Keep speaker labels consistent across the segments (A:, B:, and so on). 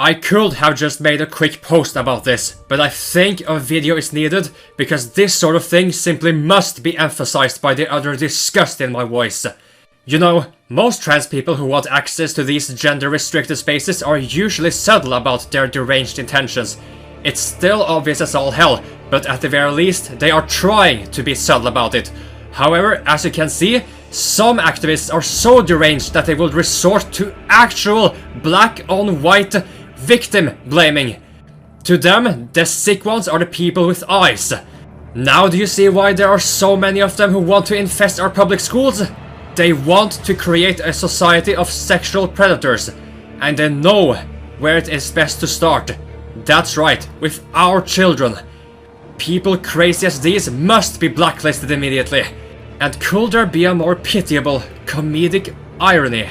A: I could have just made a quick post about this, but I think a video is needed because this sort of thing simply must be emphasized by the utter disgust in my voice. You know, most trans people who want access to these gender-restricted spaces are usually subtle about their deranged intentions. It's still obvious as all hell, but at the very least, they are trying to be subtle about it. However, as you can see, some activists are so deranged that they will resort to actual black-on-white victim blaming. To them, the sick ones are the people with eyes. Now do you see why there are so many of them who want to infest our public schools? They want to create a society of sexual predators, and they know where it is best to start. That's right, with our children. People crazy as these must be blacklisted immediately. And could there be a more pitiable comedic irony?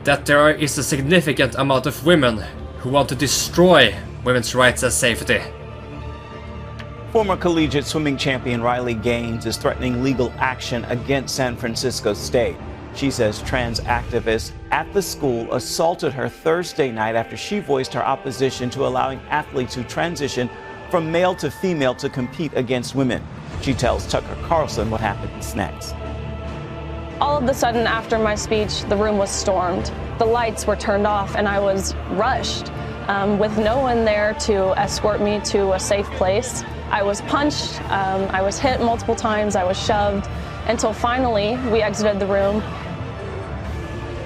A: That there is a significant amount of women who want to destroy women's rights and safety.
B: Former collegiate swimming champion Riley Gaines is threatening legal action against San Francisco State. She says trans activists at the school assaulted her Thursday night after she voiced her opposition to allowing athletes who transition from male to female to compete against women. She tells Tucker Carlson what happens next.
C: All of a sudden, after my speech, the room was stormed. The lights were turned off and I was rushed with no one there to escort me to a safe place. I was punched, I was hit multiple times, I was shoved, until finally we exited the room.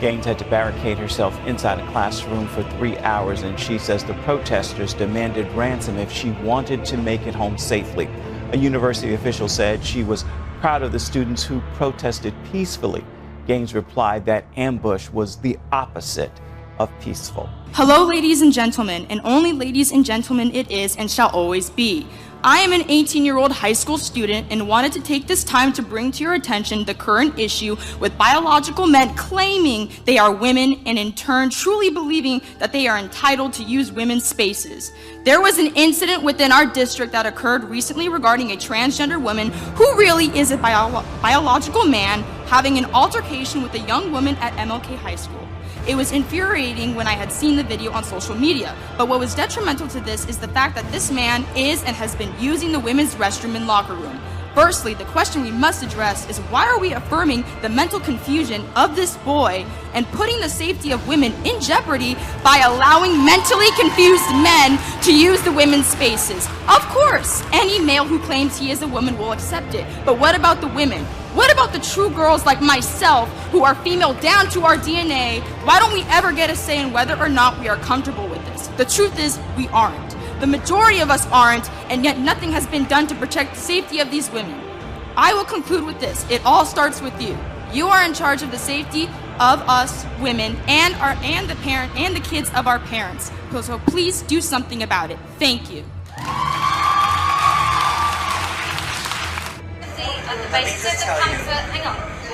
B: Gaines had to barricade herself inside a classroom for 3 hours, and she says the protesters demanded ransom if she wanted to make it home safely. A university official said she was proud of the students who protested peacefully. Gaines replied that ambush was the opposite of peaceful.
D: Hello, ladies and gentlemen, and only ladies and gentlemen it is and shall always be. I am an 18-year-old high school student and wanted to take this time to bring to your attention the current issue with biological men claiming they are women and in turn truly believing that they are entitled to use women's spaces. There was an incident within our district that occurred recently regarding a transgender woman who really is a biological man having an altercation with a young woman at MLK High School. It was infuriating when I had seen the video on social media, but what was detrimental to this is the fact that this man is and has been using the women's restroom and locker room. Firstly, the question we must address is why are we affirming the mental confusion of this boy and putting the safety of women in jeopardy by allowing mentally confused men to use the women's spaces? Of course, any male who claims he is a woman will accept it, but what about the women? What about the true girls like myself who are female down to our DNA? Why don't we ever get a say in whether or not we are comfortable with this? The truth is, we aren't. The majority of us aren't, and yet nothing has been done to protect the safety of these women. I will conclude with this. It all starts with you. You are in charge of the safety of us women and the kids of our parents. So please do something about it. Thank you.
E: On the basis of the comfort,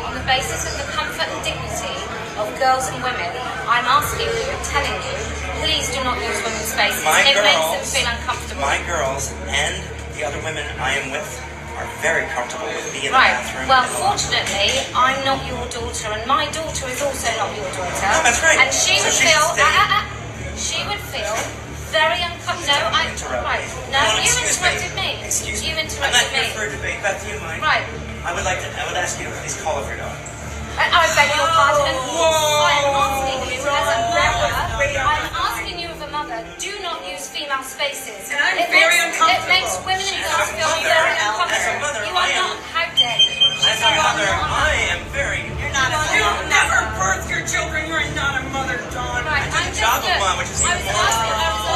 E: on the basis of the comfort and dignity of girls and women, I'm asking you and telling you, please do not use women's spaces. It makes them feel uncomfortable.
F: My girls and the other women I am with are very comfortable with being in the
E: Right.
F: bathroom.
E: Well, fortunately, I'm not your daughter, and my daughter is also not your daughter.
F: No, that's right.
E: And she
F: So
E: would
F: she
E: feel,
F: should
E: she would feel very uncomfortable. No, right. No, you interrupted me.
F: Excuse
E: You
F: me.
E: interrupted
F: I'm not
E: me.
F: here for a debate. Beth, do you mind?
E: Right.
F: I would ask you to please call off your dog.
E: I beg your pardon. I'm asking you as a mother. I'm asking you as a mother. Do not use female spaces.
G: And I'm very uncomfortable.
E: It makes women and girls feel very uncomfortable. You are not. How dare you?
F: As a mother, I am very.
G: You're not a mother. You'll never birth your children. You're not a mother, Dawn.
E: Right.
F: I took a job of one, which is even
E: I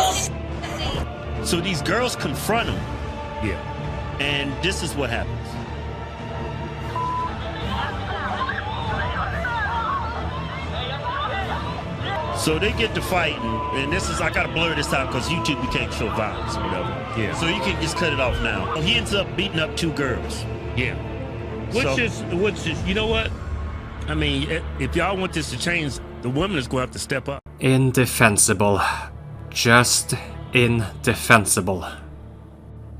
E: was asking.
H: So these girls confront him. Yeah. And this is what happens. So they get to fighting, and this is, I gotta blur this out because YouTube, we can't show violence or whatever. Yeah. So you can just cut it off now. He ends up beating up 2 girls. Yeah.
I: Which is, you know what? I mean, if y'all want this to change, the woman is going to have to step up.
A: Indefensible. Just indefensible.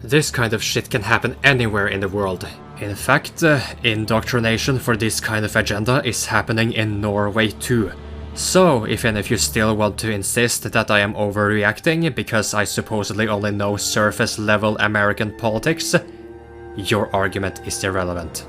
A: This kind of shit can happen anywhere in the world. In fact, indoctrination for this kind of agenda is happening in Norway too. So, even if you still want to insist that I am overreacting because I supposedly only know surface level American politics, your argument is irrelevant.